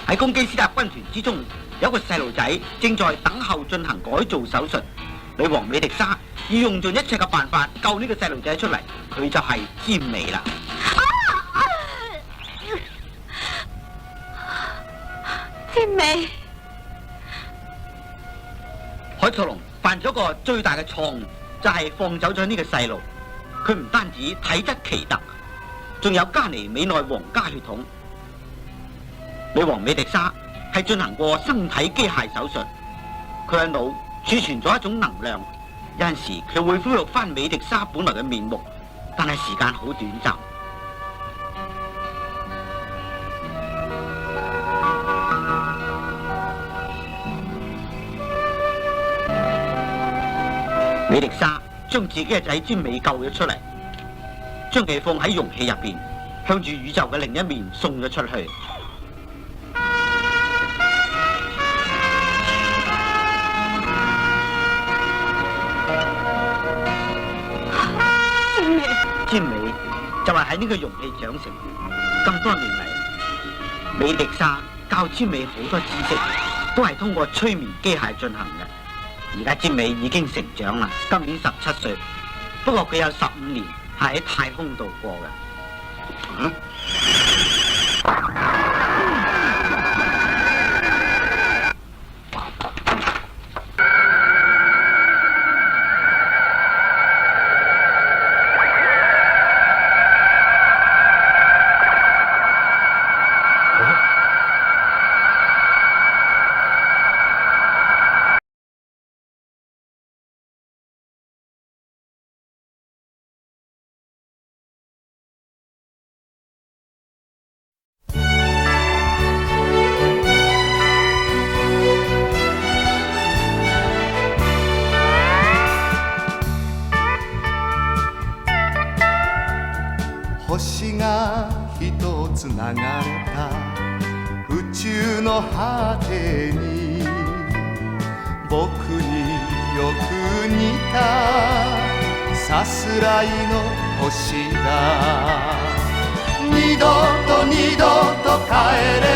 喺公基斯塔軍團之中，有個細路仔正在等候進行改造手術。女王美迪莎要用盡一切嘅辦法救呢個細路仔出嚟，佢就係尖美啦。尖美，海兔龍犯咗個最大嘅錯誤，就係放走咗呢個細路。佢唔單止體質奇特，仲有加尼美內皇家血統。女王美迪莎係進行過身體機械手術，佢嘅腦儲存咗一種能量，有陣時佢會恢復翻美迪莎本來嘅面目，但係時間好短暫。美迪莎將自己嘅仔尖美救咗出嚟，將佢放喺容器入邊，向住宇宙嘅另一面送咗出去。尖美就係喺呢個容器長成。咁多年嚟，美迪莎教尖美好多知識，都係通過催眠機械進行嘅。而家尖美已經成長啦，今年17歲，不過佢有15年係喺太空度過嘅。星が一つ流れた宇宙の果てに僕によく似たさすらいの星が二度と帰れ